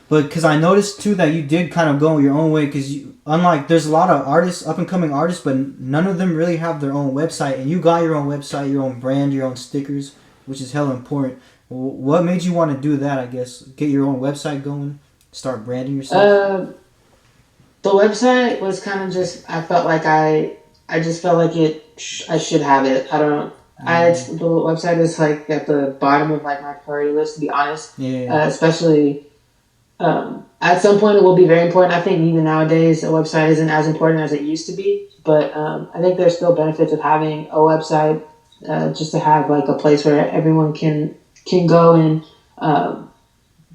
But because I noticed too that you did kind of go your own way, because unlike there's a lot of artists, up and coming artists, but none of them really have their own website, and you got your own website, your own brand, your own stickers, which is hella important. What made you want to do that? I guess get your own website going, start branding yourself. The website was kind of just, I felt like I just felt like I should have it. I don't. The website is like at the bottom of like my priority list, to be honest. Yeah. Especially at some point, it will be very important. I think even nowadays, a website isn't as important as it used to be. But I think there's still benefits of having a website, just to have like a place where everyone can go and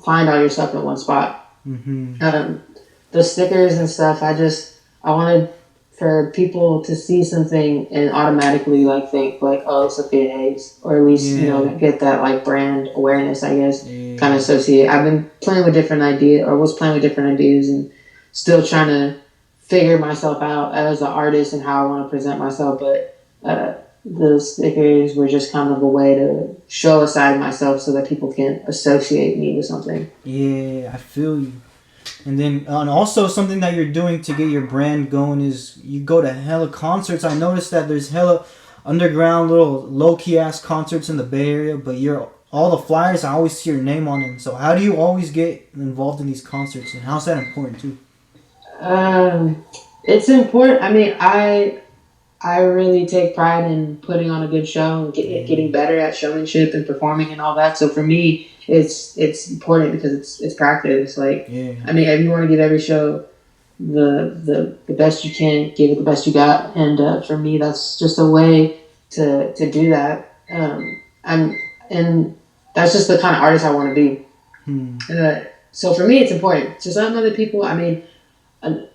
find all your stuff in one spot. Mm-hmm. The stickers and stuff, I wanted for people to see something and automatically like think like, oh, Sophia Haz, or at least get that like brand awareness, I guess, kind of associate. I've been playing with different ideas, or was playing with different ideas, and still trying to figure myself out as an artist and how I want to present myself. But the stickers were just kind of a way to show a side of myself so that people can associate me with something. Yeah, I feel you. And then, and also something that you're doing to get your brand going is you go to hella concerts. I noticed that there's hella underground little low-key ass concerts in the Bay Area, but all the flyers, I always see your name on them. So how do you always get involved in these concerts, and how's that important too? It's important. I mean, I really take pride in putting on a good show and getting better at showmanship and performing and all that. So for me, it's important because it's practice. Like, I mean, if you want to give every show the best you can, give it the best you got. And for me, that's just a way to do that. And that's just the kind of artist I want to be. So for me, it's important. To some other people, I mean, in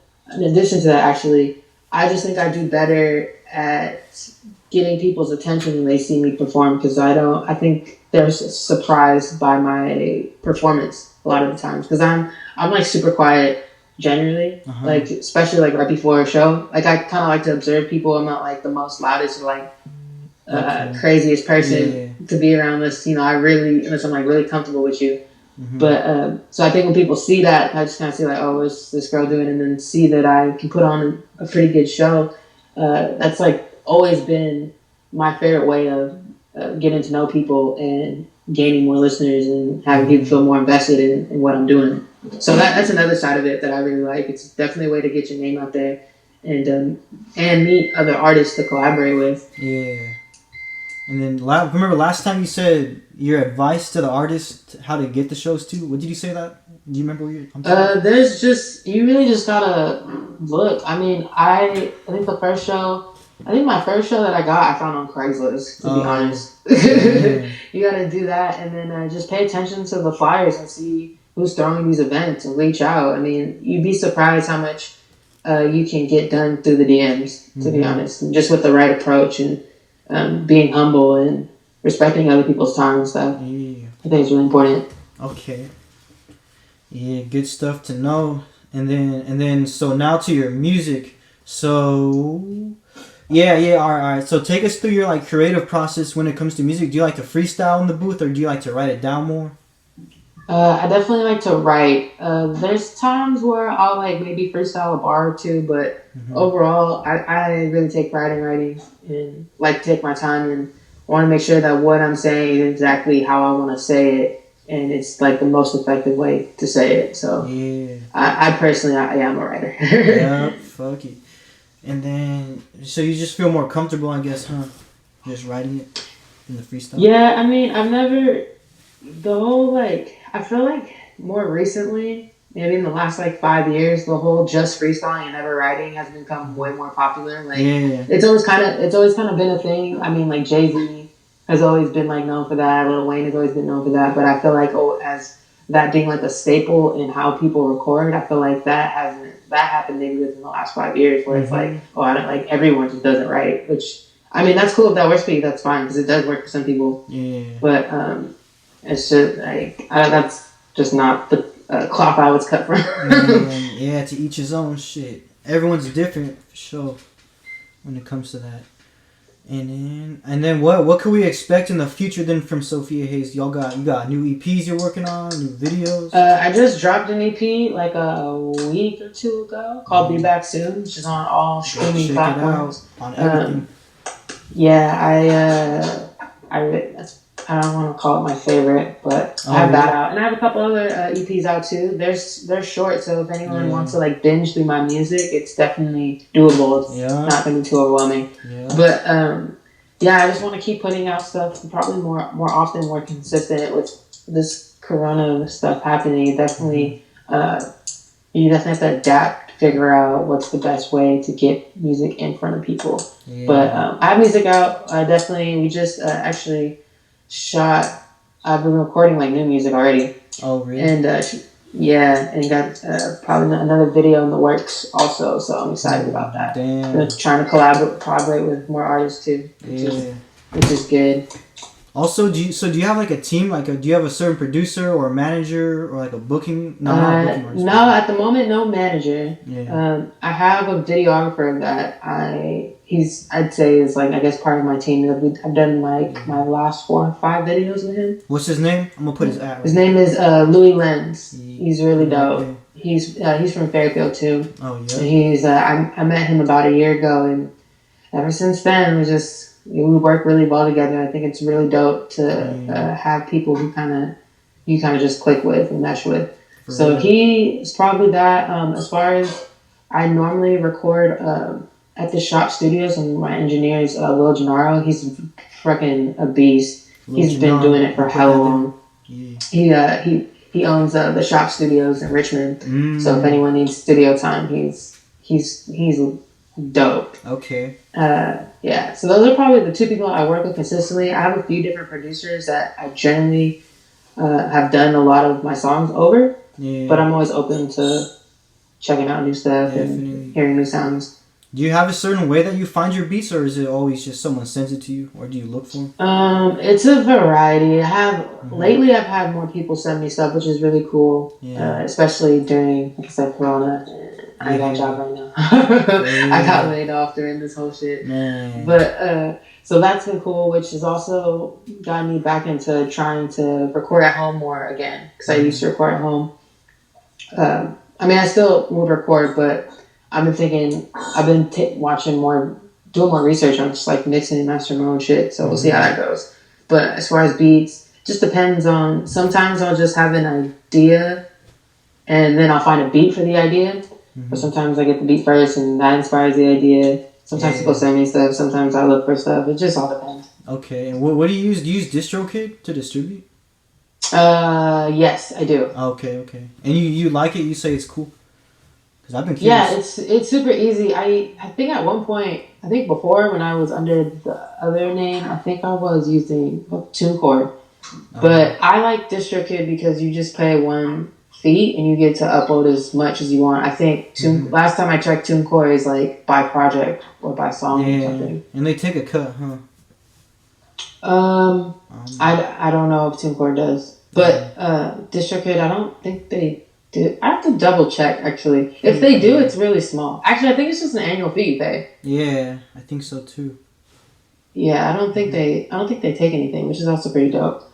addition to that, actually, I just think I do better at getting people's attention when they see me perform, because I think they're surprised by my performance a lot of the times, because I'm like super quiet generally, like especially like right before a show. Like I kind of like to observe people. I'm not like the most loudest or like craziest person to be around, unless unless I'm like really comfortable with you. But so I think when people see that, I just kind of see like, oh, what's this girl doing, and then see that I can put on a pretty good show. That's like always been my favorite way of getting to know people and gaining more listeners and having people feel more invested in what I'm doing. So that's another side of it that I really like. It's definitely a way to get your name out there and meet other artists to collaborate with. Yeah. And then remember last time you said your advice to the artist how to get the shows too? What did you say that? Do you remember what there's just, you really just gotta look. I mean, I think my first show that I got, I found on Craigslist, to be honest. You gotta do that, and then just pay attention to the flyers and see who's throwing these events and reach out. I mean, you'd be surprised how much you can get done through the DMs, to be honest, and just with the right approach and being humble and respecting other people's time and stuff. Yeah. I think it's really important. Okay. Yeah, good stuff to know. And then so now to your music. So yeah, all right. So take us through your like creative process when it comes to music. Do you like to freestyle in the booth, or do you like to write it down more? I definitely like to write. There's times where I'll like maybe freestyle a bar or two, but overall, I really take pride in writing and like take my time and want to make sure that what I'm saying is exactly how I want to say it, and it's like the most effective way to say it. So yeah, I personally, I am a writer. Yeah, fuck it. And then, so you just feel more comfortable, I guess, huh? Just writing it in the freestyle? Yeah, I mean, I feel like more recently, maybe in the last like 5 years, the whole just freestyling and never writing has become way more popular. Like, it's always kind of been a thing. I mean, like Jay-Z has always been like known for that. Lil Wayne has always been known for that. But I feel like as that being like a staple in how people record, I feel like that happened maybe within the last 5 years, where it's like, I don't like, everyone just doesn't write. Which, I mean, that's cool if that works for you. That's fine, because it does work for some people. Yeah. But it's just like that's just not the cloth I was cut from. Yeah, to each his own. Shit. Everyone's different for sure when it comes to that. And then what could we expect in the future then from Sophia Haz? You got new EPs you're working on, new videos? I just dropped an EP like a week or two ago called "Be Back Soon," which is on all streaming platforms. On everything. Yeah, I don't want to call it my favorite, but I have that out, and I have a couple other EPs out too. They're short, so if anyone wants to like binge through my music, it's definitely doable. It's not going to be too overwhelming. Yeah. But I just want to keep putting out stuff, probably more often, more consistent with this Corona stuff happening. You definitely have to adapt, figure out what's the best way to get music in front of people. Yeah. But I have music out. We just actually shot. I've been recording like new music already. Oh, really? And and got probably another video in the works also. So I'm excited about that. Damn. I'm trying to collaborate with more artists too, which is good. Also, do you have like a team? Do you have a certain producer or a manager or like a booking? No, at the moment, no manager. Yeah. I have a videographer that I'd say is like, I guess, part of my team. I've done like my last 4 or 5 videos with him. What's his name? I'm gonna put his ad. His name is Louis Lenz. He's really dope. Yeah. He's from Fairfield too. Oh yeah. And he's I met him about a year ago, and ever since then we work really well together. I think it's really dope to have people who you kind of just click with and mesh with. So he is probably that. As far as I normally record at the shop studios, and my engineer is Will Gennaro. He's freaking a beast. He's been doing it for hella long. Yeah. He owns the shop studios in Richmond. So if anyone needs studio time, he's dope. Okay. So those are probably the 2 people I work with consistently. I have a few different producers that I generally have done a lot of my songs over. Yeah. But I'm always open to checking out new stuff and hearing new sounds. Do you have a certain way that you find your beats, or is it always just someone sends it to you, or do you look for them? It's a variety. Lately I've had more people send me stuff, which is really cool. Yeah. Especially during, like I said, Corona. I ain't got a job right now. I got laid off during this whole shit. Man. But so that's been cool, which has also gotten me back into trying to record at home more again, because I used to record at home. I still would record, but I've been thinking, doing more research on just like mixing and mastering my own shit. So we'll see how that goes. But as far as beats, just depends on. Sometimes I'll just have an idea, and then I'll find a beat for the idea. But sometimes I get the beat first, and that inspires the idea. Sometimes people send me stuff. Sometimes I look for stuff. It just all depends. Okay. And what do you use? Do you use DistroKid to distribute? Yes, I do. Okay. And you like it? You say it's cool? Because I've been curious. Yeah, it's super easy. I think at one point, before when I was under the other name, I think I was using TuneCore. But I like DistroKid because you just pay 1 fee and you get to upload as much as you want. I think last time I checked, TuneCore is like by project or by song or something. And they take a cut, huh? I don't know if TuneCore does, but DistroKid, I don't think they do. I have to double check actually. If they do, it's really small. Actually, I think it's just an annual fee you pay. Yeah, I think so too. Yeah, I don't think they take anything, which is also pretty dope.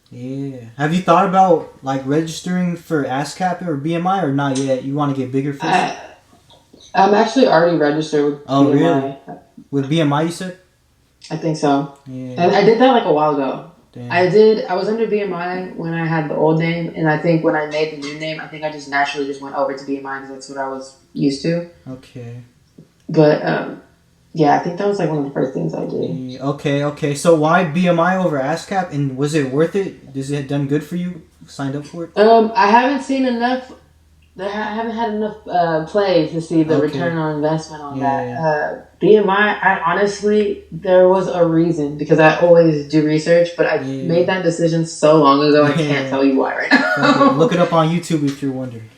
Yeah. Have you thought about like registering for ASCAP or BMI or not yet? You want to get bigger first? I'm actually already registered with BMI. Oh, really? With BMI, you said? I think so. Yeah. And I did that like a while ago. Damn. I was under BMI when I had the old name, and I think when I made the new name, I think I just naturally just went over to BMI because that's what I was used to. Okay. But yeah, I think that was like one of the first things I did. Okay. So why BMI over ASCAP, and was it worth it? Has it done good for you? Signed up for it? I haven't seen enough. I haven't had enough play to see the return on investment on that. Yeah. BMI, honestly, there was a reason because I always do research, but I made that decision so long ago. I can't tell you why right now. Look it up on YouTube if you're wondering.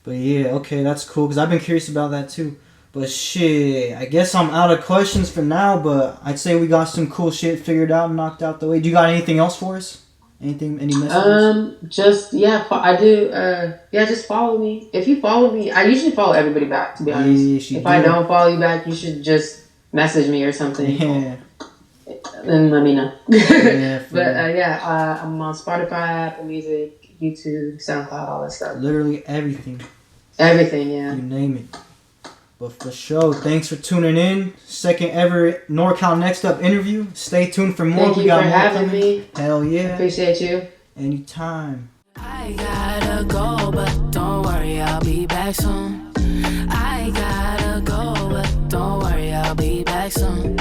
But yeah, okay, that's cool because I've been curious about that too. But shit, I guess I'm out of questions for now, but I'd say we got some cool shit figured out and knocked out the way. Do you got anything else for us? Anything? Any messages? Just I do. Just follow me. If you follow me, I usually follow everybody back. To be honest, if I don't follow you back, you should just message me or something. Yeah. And let me know. Yeah, I'm on Spotify, Apple Music, YouTube, SoundCloud, all that stuff. Literally everything. Everything, yeah. You name it. But for sure, thanks for tuning in. Second ever NorCal Next Up interview. Stay tuned for more. Thank you for having me. Hell yeah. Appreciate you. Anytime. I gotta go, but don't worry, I'll be back soon. I gotta go, but don't worry, I'll be back soon.